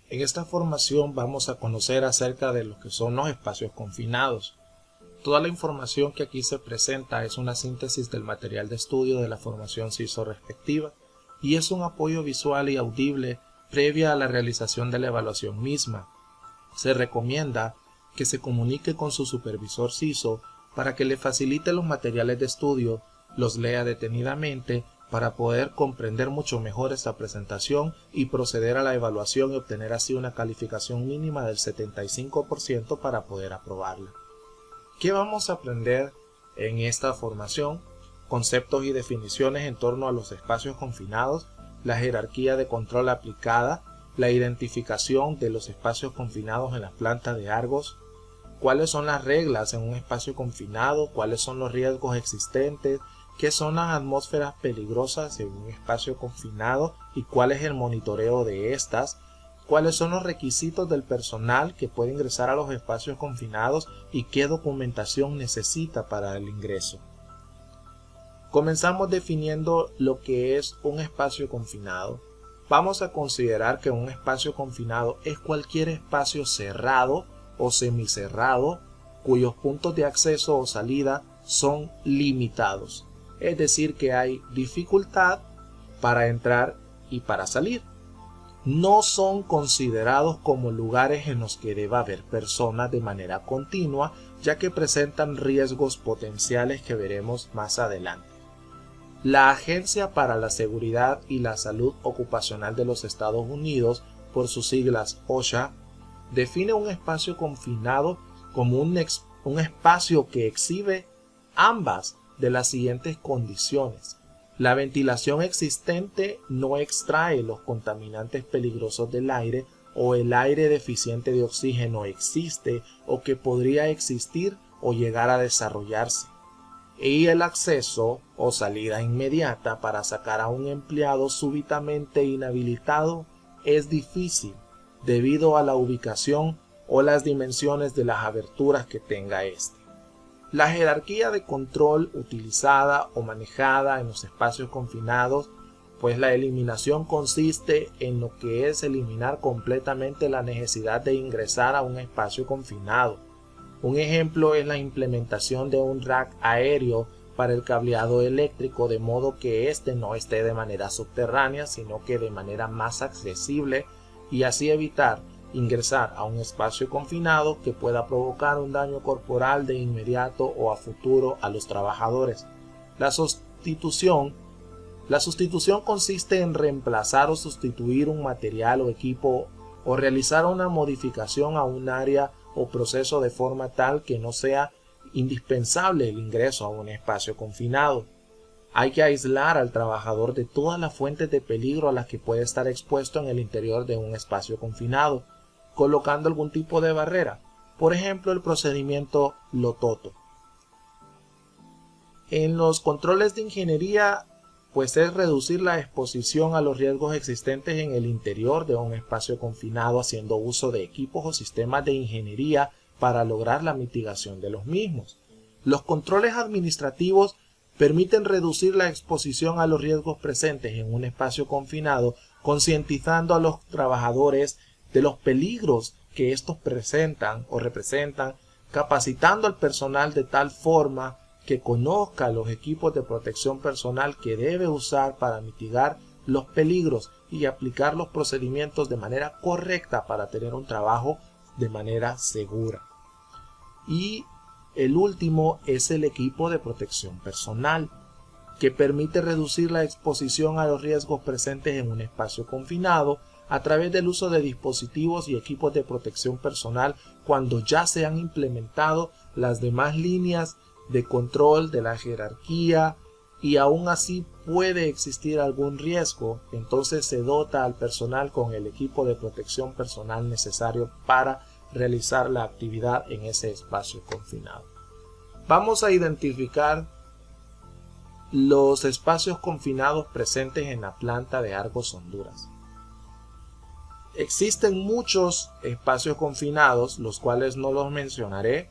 En esta formación vamos a conocer acerca de lo que son los espacios confinados. Toda la información que aquí se presenta es una síntesis del material de estudio de la formación CISO respectiva y es un apoyo visual y audible previa a la realización de la evaluación misma. Se recomienda que se comunique con su supervisor CISO para que le facilite los materiales de estudio, los lea detenidamente para poder comprender mucho mejor esta presentación y proceder a la evaluación y obtener así una calificación mínima del 75% para poder aprobarla. ¿Qué vamos a aprender en esta formación? Conceptos y definiciones en torno a los espacios confinados, la jerarquía de control aplicada, la identificación de los espacios confinados en la planta de Argos, cuáles son las reglas en un espacio confinado, cuáles son los riesgos existentes, qué son las atmósferas peligrosas en un espacio confinado y cuál es el monitoreo de estas, cuáles son los requisitos del personal que puede ingresar a los espacios confinados y qué documentación necesita para el ingreso. Comenzamos definiendo lo que es un espacio confinado. Vamos a considerar que un espacio confinado es cualquier espacio cerrado o semicerrado cuyos puntos de acceso o salida son limitados. Es decir, que hay dificultad para entrar y para salir. No son considerados como lugares en los que deba haber personas de manera continua, ya que presentan riesgos potenciales que veremos más adelante. La Agencia para la Seguridad y la Salud Ocupacional de los Estados Unidos, por sus siglas OSHA, define un espacio confinado como un espacio que exhibe ambas de las siguientes condiciones. La ventilación existente no extrae los contaminantes peligrosos del aire o el aire deficiente de oxígeno existe o que podría existir o llegar a desarrollarse. Y el acceso o salida inmediata para sacar a un empleado súbitamente inhabilitado es difícil debido a la ubicación o las dimensiones de las aberturas que tenga éste. La jerarquía de control utilizada o manejada en los espacios confinados, pues la eliminación consiste en lo que es eliminar completamente la necesidad de ingresar a un espacio confinado. Un ejemplo es la implementación de un rack aéreo para el cableado eléctrico de modo que éste no esté de manera subterránea sino que de manera más accesible y así evitar ingresar a un espacio confinado que pueda provocar un daño corporal de inmediato o a futuro a los trabajadores. La sustitución consiste en reemplazar o sustituir un material o equipo o realizar una modificación a un área o proceso de forma tal que no sea indispensable el ingreso a un espacio confinado. Hay que aislar al trabajador de todas las fuentes de peligro a las que puede estar expuesto en el interior de un espacio confinado, colocando algún tipo de barrera, por ejemplo el procedimiento Lototo. En los controles de ingeniería, pues es reducir la exposición a los riesgos existentes en el interior de un espacio confinado haciendo uso de equipos o sistemas de ingeniería para lograr la mitigación de los mismos. Los controles administrativos permiten reducir la exposición a los riesgos presentes en un espacio confinado, concientizando a los trabajadores de los peligros que estos presentan o representan, capacitando al personal de tal forma que conozca los equipos de protección personal que debe usar para mitigar los peligros y aplicar los procedimientos de manera correcta para tener un trabajo de manera segura. Y el último es el equipo de protección personal, que permite reducir la exposición a los riesgos presentes en un espacio confinado a través del uso de dispositivos y equipos de protección personal cuando ya se han implementado las demás líneas de control de la jerarquía y aún así puede existir algún riesgo, entonces se dota al personal con el equipo de protección personal necesario para realizar la actividad en ese espacio confinado. Vamos a identificar los espacios confinados presentes en la planta de Argos, Honduras. Existen muchos espacios confinados, los cuales no los mencionaré,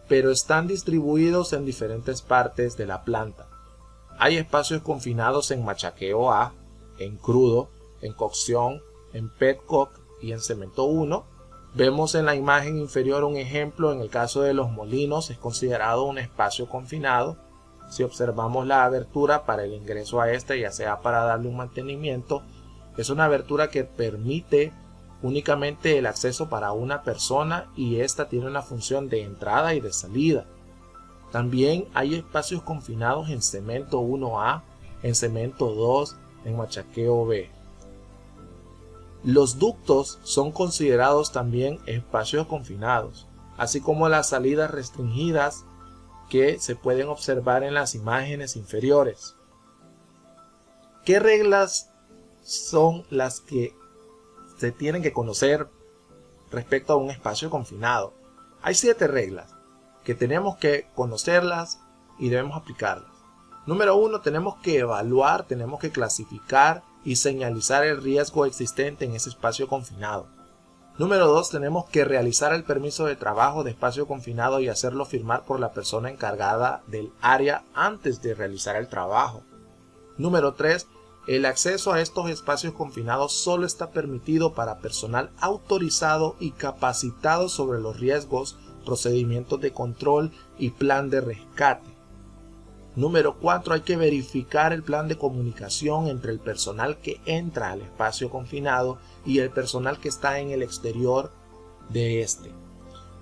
pero están distribuidos en diferentes partes de la planta. Hay espacios confinados en machaqueo A, en crudo, en cocción, en petcock y en cemento 1. Vemos en la imagen inferior un ejemplo. En el caso de los molinos es considerado un espacio confinado. Si observamos la abertura para el ingreso a este, ya sea para darle un mantenimiento, es una abertura que permite únicamente el acceso para una persona y esta tiene una función de entrada y de salida. También hay espacios confinados en cemento 1A, en cemento 2, en machaqueo B. Los ductos son considerados también espacios confinados, así como las salidas restringidas que se pueden observar en las imágenes inferiores. ¿Qué reglas son las que se tienen que conocer respecto a un espacio confinado? Hay 7 reglas que tenemos que conocerlas y debemos aplicarlas. Número 1, tenemos que evaluar, tenemos que clasificar y señalizar el riesgo existente en ese espacio confinado. Número 2, tenemos que realizar el permiso de trabajo de espacio confinado y hacerlo firmar por la persona encargada del área antes de realizar el trabajo. Número 3, el acceso a estos espacios confinados solo está permitido para personal autorizado y capacitado sobre los riesgos, procedimientos de control y plan de rescate. Número 4, hay que verificar el plan de comunicación entre el personal que entra al espacio confinado y el personal que está en el exterior de este.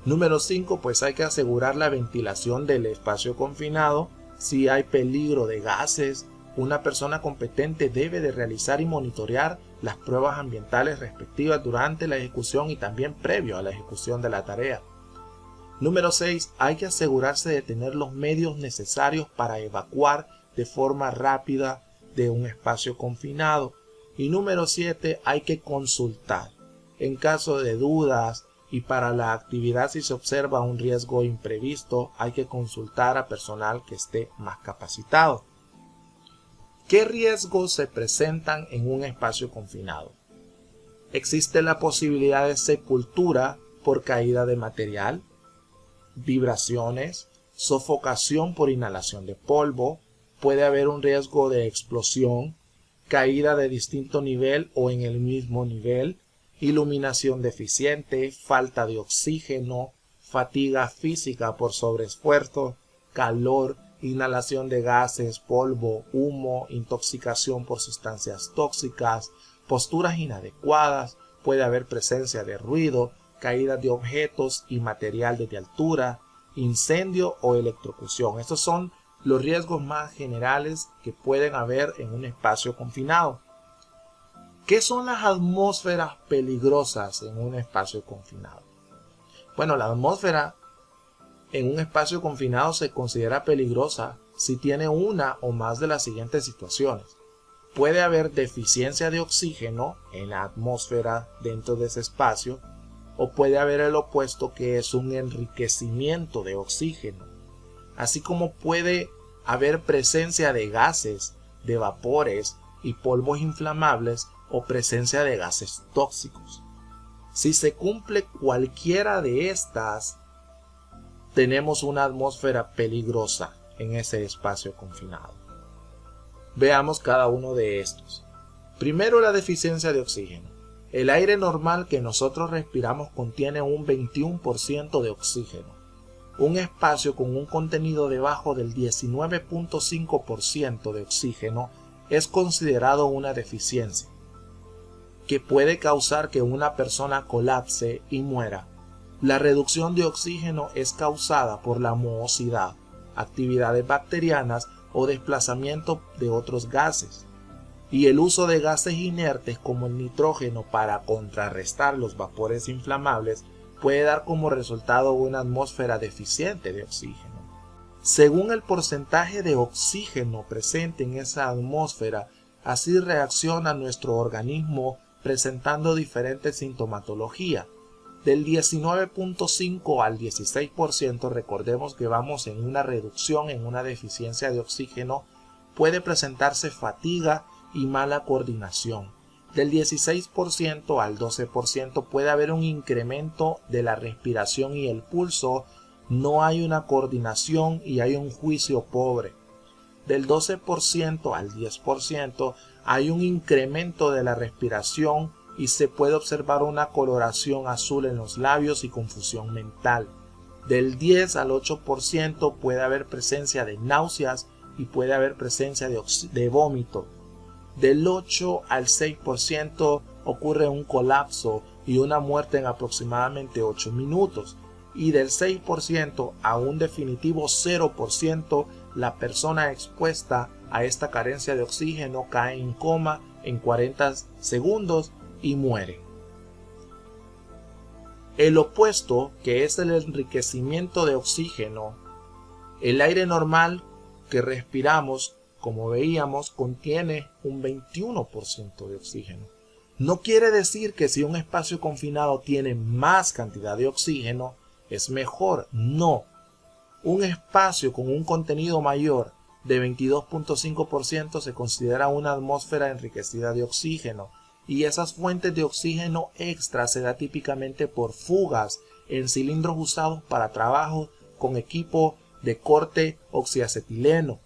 Número 5, pues hay que asegurar la ventilación del espacio confinado. Si hay peligro de gases, una persona competente debe de realizar y monitorear las pruebas ambientales respectivas durante la ejecución y también previo a la ejecución de la tarea. Número 6. Hay que asegurarse de tener los medios necesarios para evacuar de forma rápida de un espacio confinado. Y número 7. Hay que consultar. En caso de dudas y para la actividad si se observa un riesgo imprevisto, hay que consultar a personal que esté más capacitado. ¿Qué riesgos se presentan en un espacio confinado? Existe la posibilidad de sepultura por caída de material, vibraciones, sofocación por inhalación de polvo, puede haber un riesgo de explosión, caída de distinto nivel o en el mismo nivel, iluminación deficiente, falta de oxígeno, fatiga física por sobreesfuerzo, calor, inhalación de gases, polvo, humo, intoxicación por sustancias tóxicas, posturas inadecuadas, puede haber presencia de ruido, caída de objetos y material desde altura, incendio o electrocución. Estos son los riesgos más generales que pueden haber en un espacio confinado. ¿Qué son las atmósferas peligrosas en un espacio confinado? Bueno, la atmósfera en un espacio confinado se considera peligrosa si tiene una o más de las siguientes situaciones. Puede haber deficiencia de oxígeno en la atmósfera dentro de ese espacio, o puede haber el opuesto, que es un enriquecimiento de oxígeno, así como puede haber presencia de gases, de vapores y polvos inflamables o presencia de gases tóxicos. Si se cumple cualquiera de estas, tenemos una atmósfera peligrosa en ese espacio confinado. Veamos cada uno de estos. Primero, la deficiencia de oxígeno. El aire normal que nosotros respiramos contiene un 21% de oxígeno. Un espacio con un contenido debajo del 19.5% de oxígeno es considerado una deficiencia, que puede causar que una persona colapse y muera. La reducción de oxígeno es causada por la moosidad, actividades bacterianas o desplazamiento de otros gases, y el uso de gases inertes como el nitrógeno para contrarrestar los vapores inflamables puede dar como resultado una atmósfera deficiente de oxígeno. Según el porcentaje de oxígeno presente en esa atmósfera, así reacciona nuestro organismo presentando diferentes sintomatología. Del 19.5 al 16%, recordemos que vamos en una reducción, en una deficiencia de oxígeno, puede presentarse fatiga y mala coordinación. Del 16% al 12% puede haber un incremento de la respiración y el pulso, no hay una coordinación y hay un juicio pobre. Del 12% al 10% hay un incremento de la respiración y se puede observar una coloración azul en los labios y confusión mental. Del 10 al 8% puede haber presencia de náuseas y puede haber presencia de vómito. Del 8 al 6% ocurre un colapso y una muerte en aproximadamente 8 minutos. Y del 6% a un definitivo 0%, la persona expuesta a esta carencia de oxígeno cae en coma en 40 segundos y muere. El opuesto, que es el enriquecimiento de oxígeno, el aire normal que respiramos, como veíamos, contiene un 21% de oxígeno. No quiere decir que si un espacio confinado tiene más cantidad de oxígeno, es mejor. No. Un espacio con un contenido mayor de 22.5% se considera una atmósfera enriquecida de oxígeno, y esas fuentes de oxígeno extra se da típicamente por fugas en cilindros usados para trabajo con equipo de corte oxiacetileno.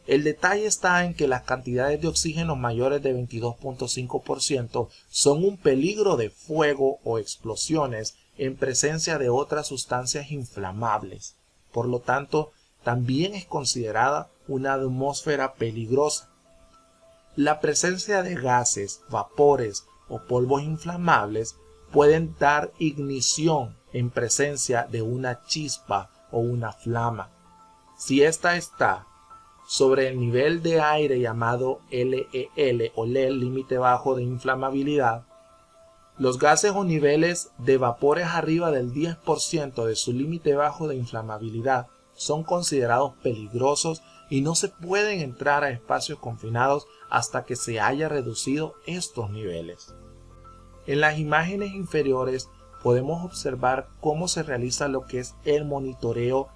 El detalle está en que las cantidades de oxígeno mayores de 22.5% son un peligro de fuego o explosiones en presencia de otras sustancias inflamables. Por lo tanto, también es considerada una atmósfera peligrosa. La presencia de gases, vapores o polvos inflamables pueden dar ignición en presencia de una chispa o una flama. Si ésta está sobre el nivel de aire llamado LEL o LEL, límite bajo de inflamabilidad, los gases o niveles de vapores arriba del 10% de su límite bajo de inflamabilidad son considerados peligrosos y no se pueden entrar a espacios confinados hasta que se haya reducido estos niveles. En las imágenes inferiores podemos observar cómo se realiza lo que es el monitoreo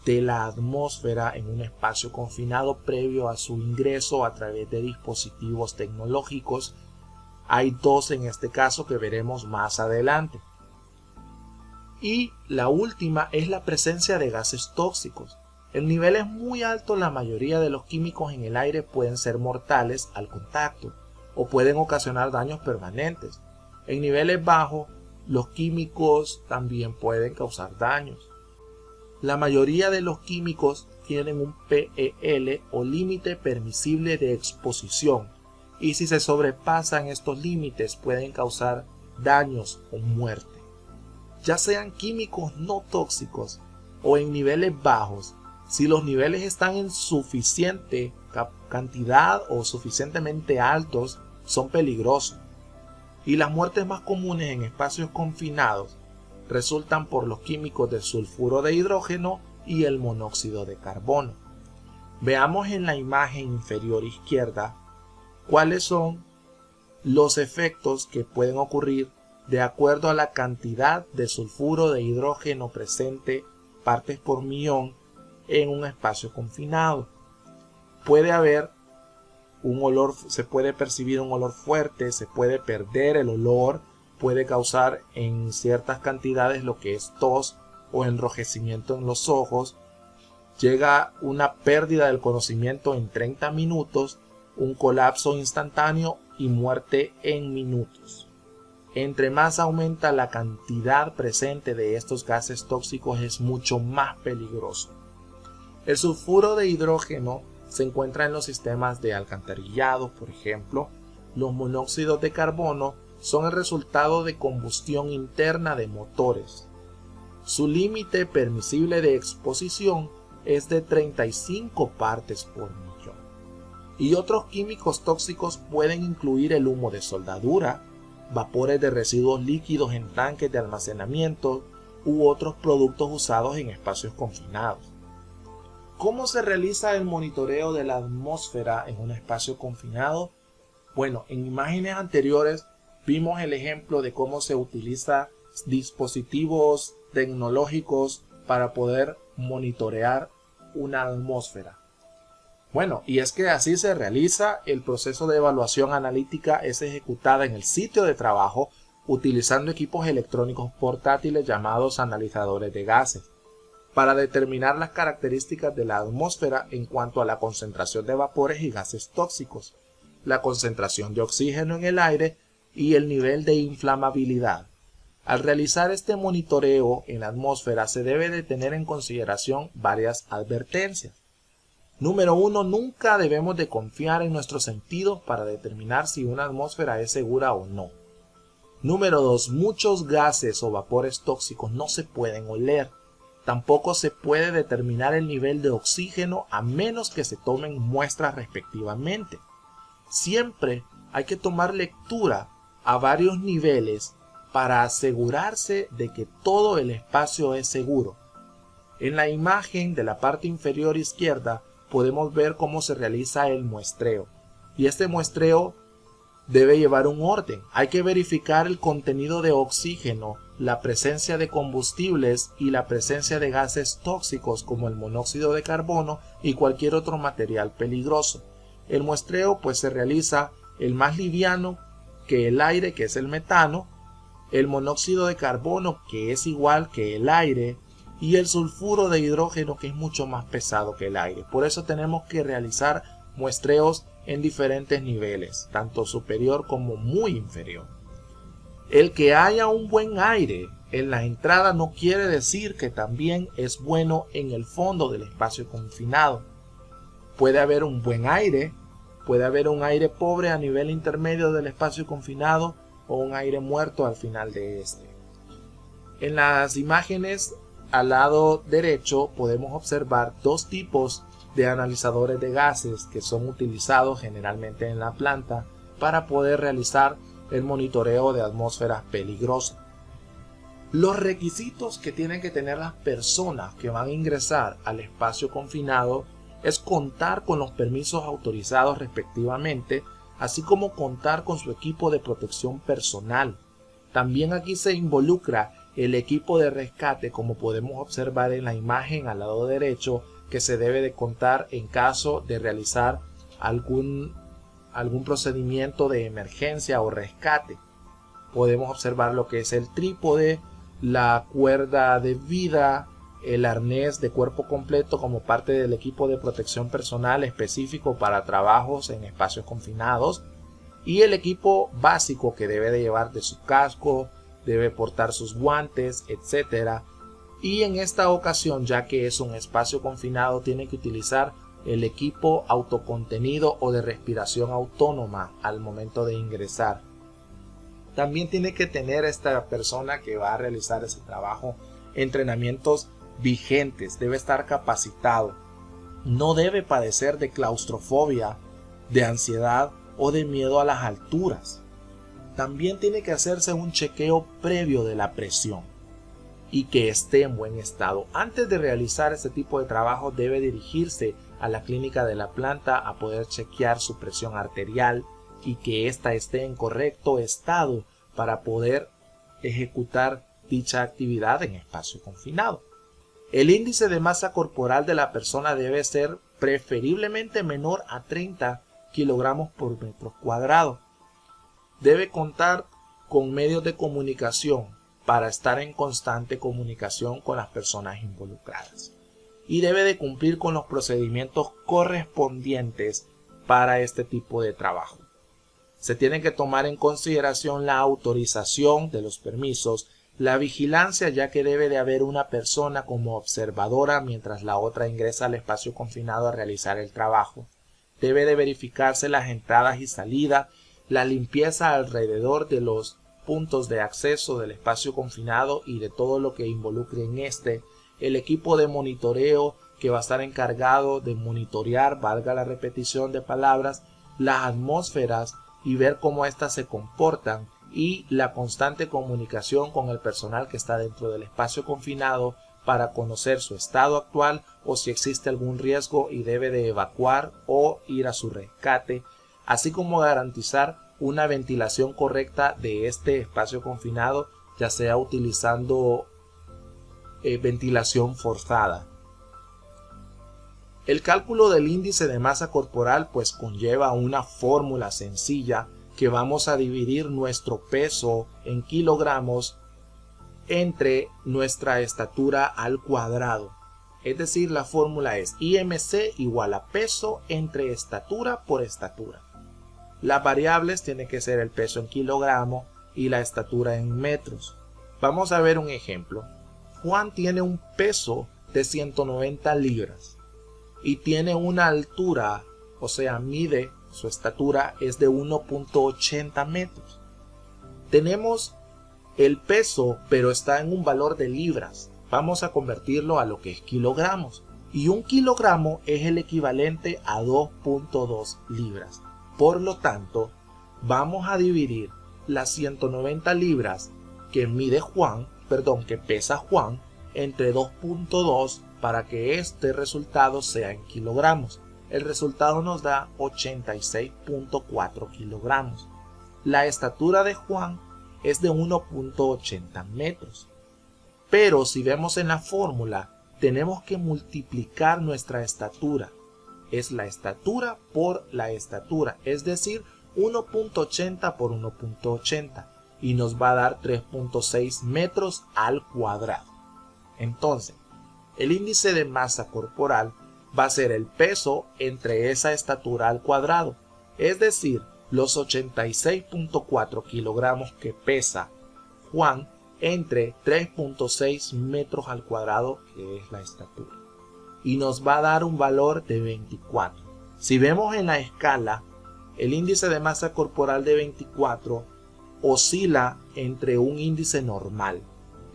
de la atmósfera en un espacio confinado previo a su ingreso a través de dispositivos tecnológicos. Hay dos en este caso que veremos más adelante. Y la última es la presencia de gases tóxicos. El nivel es muy alto, la mayoría de los químicos en el aire pueden ser mortales al contacto o pueden ocasionar daños permanentes. En niveles bajos, los químicos también pueden causar daños. La mayoría de los químicos tienen un PEL o límite permisible de exposición, y si se sobrepasan estos límites pueden causar daños o muerte. Ya sean químicos no tóxicos o en niveles bajos, si los niveles están en suficiente cantidad o suficientemente altos, son peligrosos. Y las muertes más comunes en espacios confinados resultan por los químicos de sulfuro de hidrógeno y el monóxido de carbono. Veamos en la imagen inferior izquierda cuáles son los efectos que pueden ocurrir de acuerdo a la cantidad de sulfuro de hidrógeno presente partes por millón en un espacio confinado. Puede haber un olor, se puede percibir un olor fuerte, se puede perder el olor, puede causar en ciertas cantidades lo que es tos o enrojecimiento en los ojos, llega una pérdida del conocimiento en 30 minutos, un colapso instantáneo y muerte en minutos. Entre más aumenta la cantidad presente de estos gases tóxicos, es mucho más peligroso. El sulfuro de hidrógeno se encuentra en los sistemas de alcantarillado, por ejemplo. Los monóxidos de carbono son el resultado de combustión interna de motores. Su límite permisible de exposición es de 35 partes por millón. Y otros químicos tóxicos pueden incluir el humo de soldadura, vapores de residuos líquidos en tanques de almacenamiento u otros productos usados en espacios confinados. ¿Cómo se realiza el monitoreo de la atmósfera en un espacio confinado? Bueno, en imágenes anteriores vimos el ejemplo de cómo se utiliza dispositivos tecnológicos para poder monitorear una atmósfera. Bueno, y es que así se realiza. El proceso de evaluación analítica es ejecutada en el sitio de trabajo utilizando equipos electrónicos portátiles llamados analizadores de gases para determinar las características de la atmósfera en cuanto a la concentración de vapores y gases tóxicos, la concentración de oxígeno en el aire y el nivel de inflamabilidad. Al realizar este monitoreo en la atmósfera se debe de tener en consideración varias advertencias. Número 1. Nunca debemos de confiar en nuestros sentidos para determinar si una atmósfera es segura o no. Número 2. Muchos gases o vapores tóxicos no se pueden oler. Tampoco se puede determinar el nivel de oxígeno a menos que se tomen muestras respectivamente. Siempre hay que tomar lectura a varios niveles para asegurarse de que todo el espacio es seguro. En la imagen de la parte inferior izquierda podemos ver cómo se realiza el muestreo. Y este muestreo debe llevar un orden. Hay que verificar el contenido de oxígeno, la presencia de combustibles y la presencia de gases tóxicos como el monóxido de carbono y cualquier otro material peligroso. El muestreo pues se realiza el más liviano que el aire, que es el metano, el monóxido de carbono, que es igual que el aire, y el sulfuro de hidrógeno, que es mucho más pesado que el aire. Por eso tenemos que realizar muestreos en diferentes niveles, tanto superior como muy inferior. El que haya un buen aire en la entrada no quiere decir que también es bueno en el fondo del espacio confinado. Puede haber un buen aire, puede haber un aire pobre a nivel intermedio del espacio confinado o un aire muerto al final de este. En las imágenes al lado derecho podemos observar dos tipos de analizadores de gases que son utilizados generalmente en la planta para poder realizar el monitoreo de atmósferas peligrosas. Los requisitos que tienen que tener las personas que van a ingresar al espacio confinado es contar con los permisos autorizados respectivamente, así como contar con su equipo de protección personal. También aquí se involucra el equipo de rescate, como podemos observar en la imagen al lado derecho, que se debe de contar en caso de realizar algún procedimiento de emergencia o rescate. Podemos observar lo que es el trípode, la cuerda de vida, el arnés de cuerpo completo como parte del equipo de protección personal específico para trabajos en espacios confinados, y el equipo básico que debe de llevar de su casco, debe portar sus guantes, etc. Y en esta ocasión, ya que es un espacio confinado, tiene que utilizar el equipo autocontenido o de respiración autónoma al momento de ingresar. También tiene que tener esta persona que va a realizar ese trabajo entrenamientos vigentes, debe estar capacitado, no debe padecer de claustrofobia, de ansiedad o de miedo a las alturas. También tiene que hacerse un chequeo previo de la presión y que esté en buen estado. Antes de realizar este tipo de trabajo debe dirigirse a la clínica de la planta a poder chequear su presión arterial y que ésta esté en correcto estado para poder ejecutar dicha actividad en espacio confinado. El índice de masa corporal de la persona debe ser preferiblemente menor a 30 kilogramos por metro cuadrado. Debe contar con medios de comunicación para estar en constante comunicación con las personas involucradas. Y debe de cumplir con los procedimientos correspondientes para este tipo de trabajo. Se tiene que tomar en consideración la autorización de los permisos, la vigilancia, ya que debe de haber una persona como observadora mientras la otra ingresa al espacio confinado a realizar el trabajo. Debe de verificarse las entradas y salidas, la limpieza alrededor de los puntos de acceso del espacio confinado y de todo lo que involucre en este, el equipo de monitoreo que va a estar encargado de monitorear, valga la repetición de palabras, las atmósferas y ver cómo éstas se comportan, y la constante comunicación con el personal que está dentro del espacio confinado para conocer su estado actual o si existe algún riesgo y debe de evacuar o ir a su rescate, así como garantizar una ventilación correcta de este espacio confinado, ya sea utilizando ventilación forzada. El cálculo del índice de masa corporal pues conlleva una fórmula sencilla que vamos a dividir nuestro peso en kilogramos entre nuestra estatura al cuadrado. Es decir, la fórmula es IMC igual a peso entre estatura por estatura. Las variables tienen que ser el peso en kilogramos y la estatura en metros. Vamos a ver un ejemplo. Juan tiene un peso de 190 libras y tiene una altura, o sea, mide, su estatura es de 1.80 metros. Tenemos el peso, pero está en un valor de libras. Vamos a convertirlo a lo que es kilogramos. Y un kilogramo es el equivalente a 2.2 libras. Por lo tanto, vamos a dividir las 190 libras que pesa Juan, entre 2.2 para que este resultado sea en kilogramos. El resultado nos da 86.4 kilogramos. La estatura de Juan es de 1.80 metros. Pero si vemos en la fórmula, tenemos que multiplicar nuestra estatura. Es la estatura por la estatura, es decir, 1.80 por 1.80. Y nos va a dar 3.6 metros al cuadrado. Entonces, el índice de masa corporal va a ser el peso entre esa estatura al cuadrado. Es decir, los 86.4 kilogramos que pesa Juan entre 3.6 metros al cuadrado, que es la estatura. Y nos va a dar un valor de 24. Si vemos en la escala, el índice de masa corporal de 24 oscila entre un índice normal.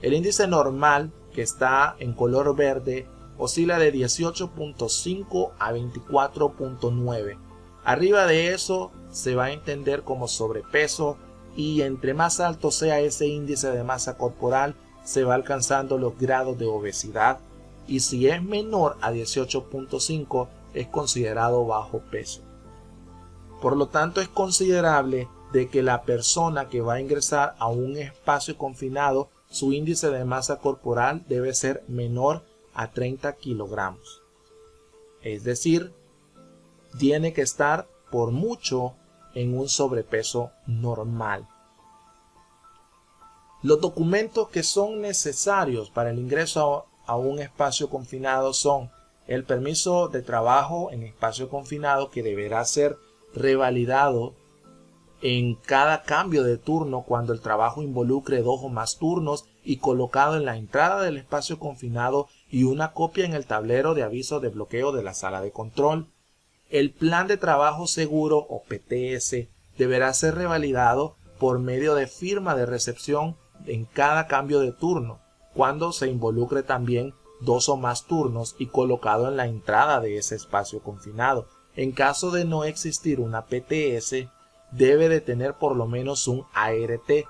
El índice normal, que está en color verde, oscila de 18.5 a 24.9. Arriba de eso se va a entender como sobrepeso, y entre más alto sea ese índice de masa corporal, se va alcanzando los grados de obesidad, y si es menor a 18.5 es considerado bajo peso. Por lo tanto, es considerable de que la persona que va a ingresar a un espacio confinado, su índice de masa corporal debe ser menor a 30 kilogramos. Es decir, tiene que estar por mucho en un sobrepeso normal. Los documentos que son necesarios para el ingreso a un espacio confinado son el permiso de trabajo en espacio confinado, que deberá ser revalidado en cada cambio de turno cuando el trabajo involucre 2 o más turnos, y colocado en la entrada del espacio confinado, y una copia en el tablero de aviso de bloqueo de la sala de control. El plan de trabajo seguro o PTS deberá ser revalidado por medio de firma de recepción en cada cambio de turno, cuando se involucre también 2 o más turnos, y colocado en la entrada de ese espacio confinado. En caso de no existir una PTS, debe de tener por lo menos un ART.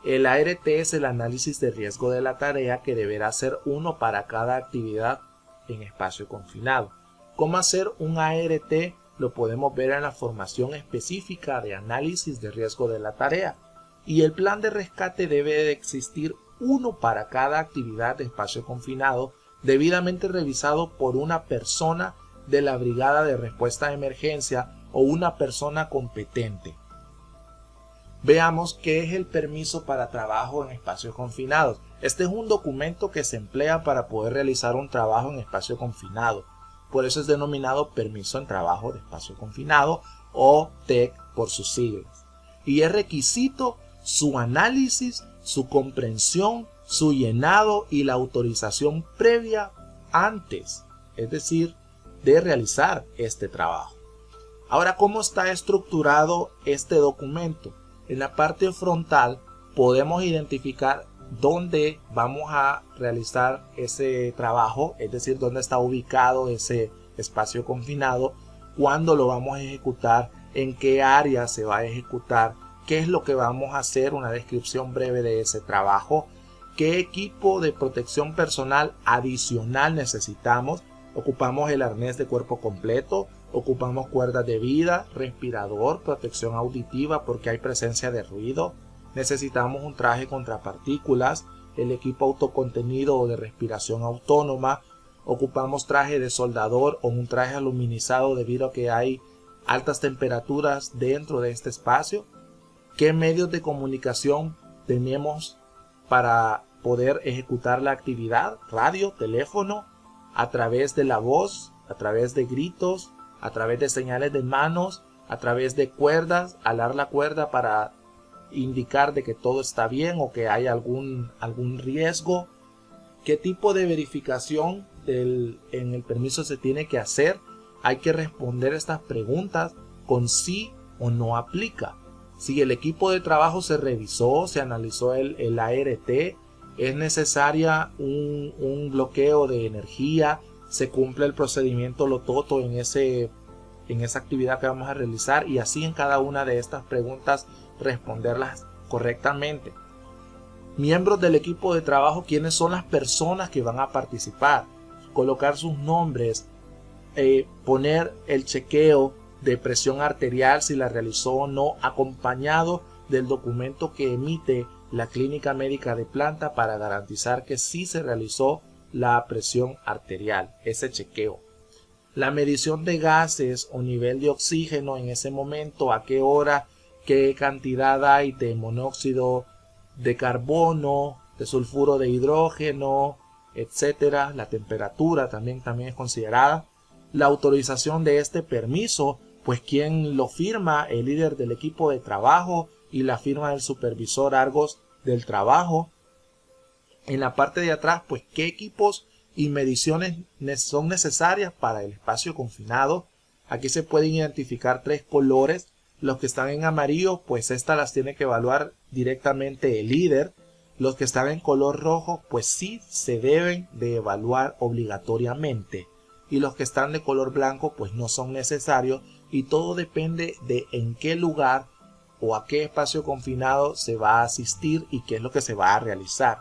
El ART es el análisis de riesgo de la tarea, que deberá ser uno para cada actividad en espacio confinado. ¿Cómo hacer un ART? Lo podemos ver en la formación específica de análisis de riesgo de la tarea. Y el plan de rescate debe de existir uno para cada actividad de espacio confinado, debidamente revisado por una persona de la brigada de respuesta de emergencia o una persona competente. Veamos qué es el permiso para trabajo en espacios confinados. Este es un documento que se emplea para poder realizar un trabajo en espacio confinado. Por eso es denominado permiso en trabajo de espacio confinado, o TEC por sus siglas. Y es requisito su análisis, su comprensión, su llenado y la autorización previa antes, es decir, de realizar este trabajo. Ahora, ¿cómo está estructurado este documento? En la parte frontal podemos identificar dónde vamos a realizar ese trabajo, es decir, dónde está ubicado ese espacio confinado, cuándo lo vamos a ejecutar, en qué área se va a ejecutar, qué es lo que vamos a hacer, una descripción breve de ese trabajo, qué equipo de protección personal adicional necesitamos. Ocupamos el arnés de cuerpo completo, ocupamos cuerdas de vida, respirador, protección auditiva porque hay presencia de ruido. Necesitamos un traje contra partículas, el equipo autocontenido o de respiración autónoma. Ocupamos traje de soldador o un traje aluminizado debido a que hay altas temperaturas dentro de este espacio. ¿Qué medios de comunicación tenemos para poder ejecutar la actividad? Radio, teléfono, a través de la voz, a través de gritos, a través de señales de manos, a través de cuerdas, alar la cuerda para indicar de que todo está bien o que hay algún riesgo. ¿Qué tipo de verificación en el permiso se tiene que hacer? Hay que responder estas preguntas con sí o no aplica. Si el equipo de trabajo se revisó, se analizó el ART, es necesaria un bloqueo de energía, se cumple el procedimiento Lototo en esa actividad que vamos a realizar, y así en cada una de estas preguntas responderlas correctamente. Miembros del equipo de trabajo, ¿quiénes son las personas que van a participar? Colocar sus nombres, poner el chequeo de presión arterial si la realizó o no, acompañado del documento que emite la clínica médica de planta para garantizar que sí se realizó la presión arterial, ese chequeo. La medición de gases o nivel de oxígeno en ese momento, a qué hora, qué cantidad hay de monóxido de carbono, de sulfuro de hidrógeno, etcétera. La temperatura también es considerada. La autorización de este permiso, pues quién lo firma, el líder del equipo de trabajo y la firma del supervisor Argos del trabajo. En la parte de atrás, pues qué equipos y mediciones son necesarias para el espacio confinado. Aquí se pueden identificar 3 colores. Los que están en amarillo, pues estas las tiene que evaluar directamente el líder. Los que están en color rojo, pues sí se deben de evaluar obligatoriamente. Y los que están de color blanco, pues no son necesarios. Y todo depende de en qué lugar o a qué espacio confinado se va a asistir y qué es lo que se va a realizar.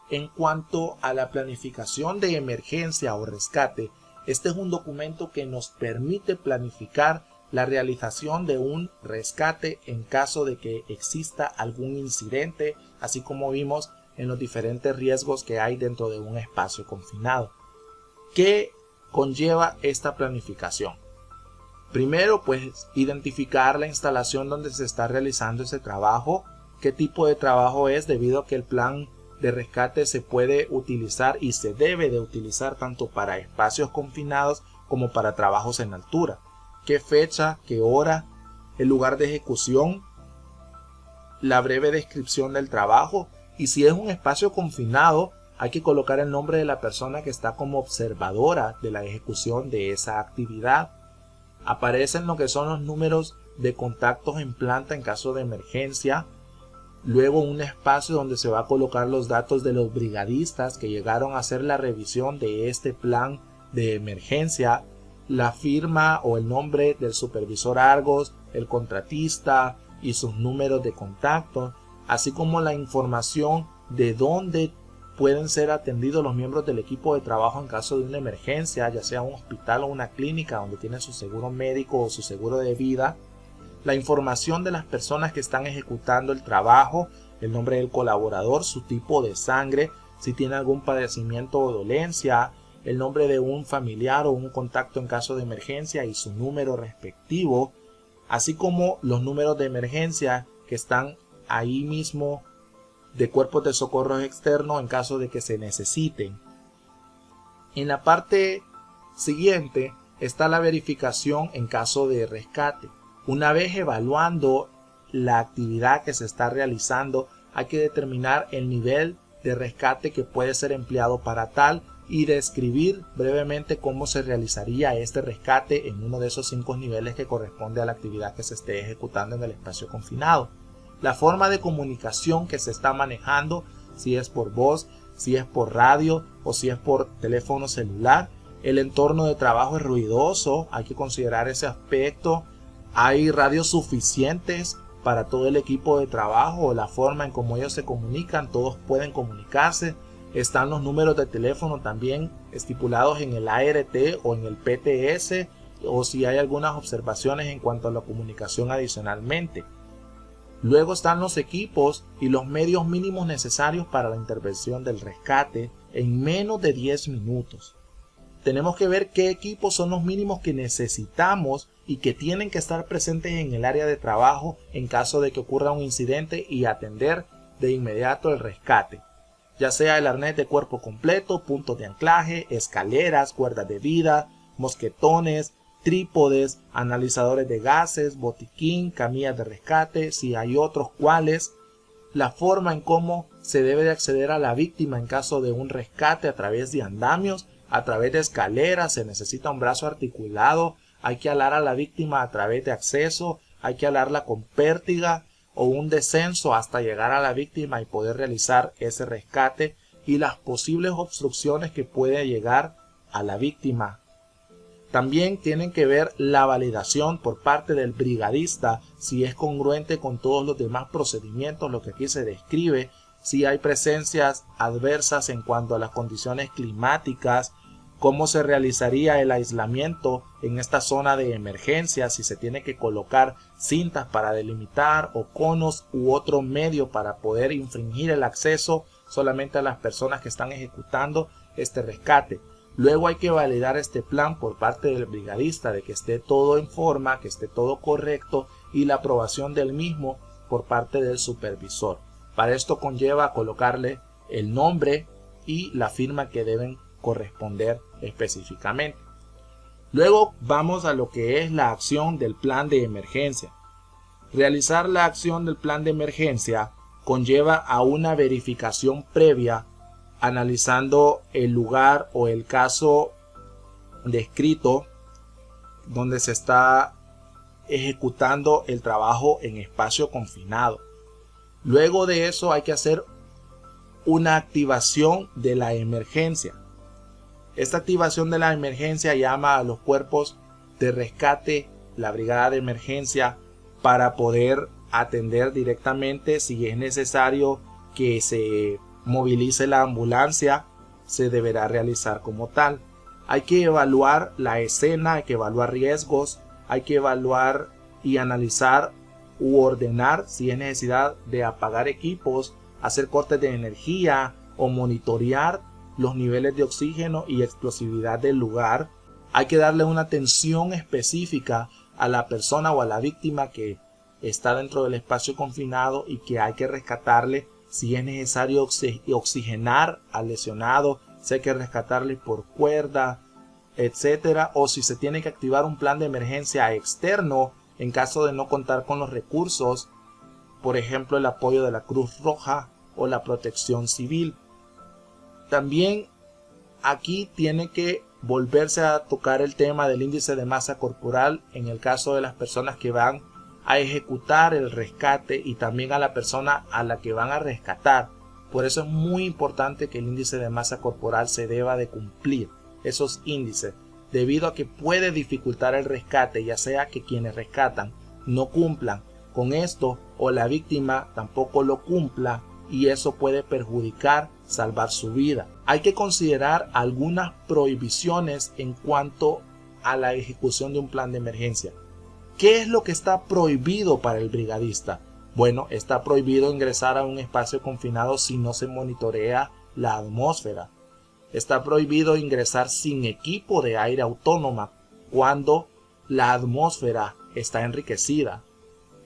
En cuanto a la planificación de emergencia o rescate, este es un documento que nos permite planificar la realización de un rescate en caso de que exista algún incidente, así como vimos en los diferentes riesgos que hay dentro de un espacio confinado. ¿Qué conlleva esta planificación? Primero, pues identificar la instalación donde se está realizando ese trabajo, qué tipo de trabajo es, debido a que el plan de rescate se puede utilizar y se debe de utilizar tanto para espacios confinados como para trabajos en altura. Qué fecha, qué hora, el lugar de ejecución, la breve descripción del trabajo, y si es un espacio confinado hay que colocar el nombre de la persona que está como observadora de la ejecución de esa actividad. Aparecen lo que son los números de contactos en planta en caso de emergencia. Luego un espacio donde se va a colocar los datos de los brigadistas que llegaron a hacer la revisión de este plan de emergencia, la firma o el nombre del supervisor Argos, el contratista y sus números de contacto, así como la información de dónde pueden ser atendidos los miembros del equipo de trabajo en caso de una emergencia, ya sea un hospital o una clínica donde tienen su seguro médico o su seguro de vida. La información de las personas que están ejecutando el trabajo, el nombre del colaborador, su tipo de sangre, si tiene algún padecimiento o dolencia, el nombre de un familiar o un contacto en caso de emergencia y su número respectivo, así como los números de emergencia que están ahí mismo de cuerpos de socorro externos en caso de que se necesiten. En la parte siguiente está la verificación en caso de rescate. Una vez evaluando la actividad que se está realizando, hay que determinar el nivel de rescate que puede ser empleado para tal y describir brevemente cómo se realizaría este rescate en uno de esos 5 niveles que corresponde a la actividad que se esté ejecutando en el espacio confinado. La forma de comunicación que se está manejando, si es por voz, si es por radio o si es por teléfono celular. El entorno de trabajo es ruidoso, hay que considerar ese aspecto. Hay radios suficientes para todo el equipo de trabajo, o la forma en cómo ellos se comunican, todos pueden comunicarse. Están los números de teléfono también estipulados en el ART o en el PTS, o si hay algunas observaciones en cuanto a la comunicación adicionalmente. Luego están los equipos y los medios mínimos necesarios para la intervención del rescate en menos de 10 minutos. Tenemos que ver qué equipos son los mínimos que necesitamos y que tienen que estar presentes en el área de trabajo en caso de que ocurra un incidente y atender de inmediato el rescate, ya sea el arnés de cuerpo completo, puntos de anclaje, escaleras, cuerdas de vida, mosquetones, trípodes, analizadores de gases, botiquín, camillas de rescate, si hay otros, cuáles, la forma en cómo se debe de acceder a la víctima en caso de un rescate a través de andamios, a través de escaleras, se necesita un brazo articulado, hay que alar a la víctima a través de acceso, hay que alarla con pértiga o un descenso hasta llegar a la víctima y poder realizar ese rescate y las posibles obstrucciones que puede llegar a la víctima. También tienen que ver la validación por parte del brigadista, si es congruente con todos los demás procedimientos, lo que aquí se describe, si hay presencias adversas en cuanto a las condiciones climáticas, cómo se realizaría el aislamiento en esta zona de emergencia, si se tiene que colocar cintas para delimitar o conos u otro medio para poder infringir el acceso solamente a las personas que están ejecutando este rescate. Luego hay que validar este plan por parte del brigadista de que esté todo en forma, que esté todo correcto y la aprobación del mismo por parte del supervisor. Para esto conlleva colocarle el nombre y la firma que deben corresponder específicamente. Luego vamos a lo que es la acción del plan de emergencia. Realizar la acción del plan de emergencia conlleva a una verificación previa analizando el lugar o el caso descrito donde se está ejecutando el trabajo en espacio confinado. Luego de eso hay que hacer una activación de la emergencia. Esta activación de la emergencia llama a los cuerpos de rescate, la brigada de emergencia, para poder atender directamente. Si es necesario que se movilice la ambulancia, se deberá realizar como tal. Hay que evaluar la escena, hay que evaluar riesgos, hay que evaluar y analizar u ordenar si es necesidad de apagar equipos, hacer cortes de energía o monitorear los niveles de oxígeno y explosividad del lugar. Hay que darle una atención específica a la persona o a la víctima que está dentro del espacio confinado y que hay que rescatarle. Si es necesario oxigenar al lesionado, si hay que rescatarle por cuerda, etcétera, o si se tiene que activar un plan de emergencia externo en caso de no contar con los recursos, por ejemplo el apoyo de la Cruz Roja o la Protección Civil. También aquí tiene que volverse a tocar el tema del índice de masa corporal en el caso de las personas que van a ejecutar el rescate y también a la persona a la que van a rescatar. Por eso es muy importante que el índice de masa corporal se deba de cumplir esos índices, debido a que puede dificultar el rescate, ya sea que quienes rescatan no cumplan con esto o la víctima tampoco lo cumpla, y eso puede perjudicar salvar su vida. Hay que considerar algunas prohibiciones en cuanto a la ejecución de un plan de emergencia. ¿Qué es lo que está prohibido para el brigadista? Bueno, está prohibido ingresar a un espacio confinado si no se monitorea la atmósfera. Está prohibido ingresar sin equipo de aire autónoma cuando la atmósfera está enriquecida.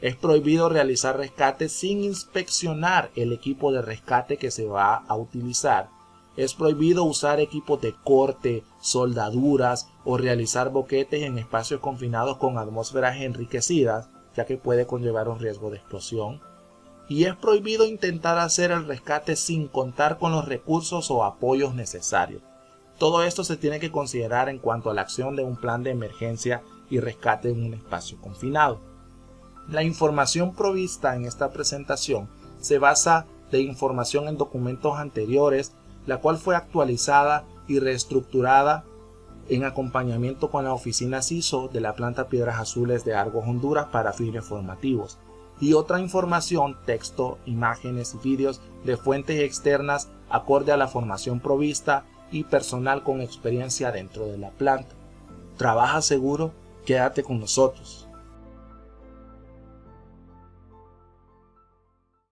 Es prohibido realizar rescates sin inspeccionar el equipo de rescate que se va a utilizar. Es prohibido usar equipos de corte, soldaduras o realizar boquetes en espacios confinados con atmósferas enriquecidas, ya que puede conllevar un riesgo de explosión. Y es prohibido intentar hacer el rescate sin contar con los recursos o apoyos necesarios. Todo esto se tiene que considerar en cuanto a la acción de un plan de emergencia y rescate en un espacio confinado. La información provista en esta presentación se basa de información en documentos anteriores, la cual fue actualizada y reestructurada en acompañamiento con la oficina CISO de la planta Piedras Azules de Argos, Honduras, para fines formativos, y otra información, texto, imágenes y vídeos de fuentes externas acorde a la formación provista y personal con experiencia dentro de la planta. Trabaja seguro, quédate con nosotros.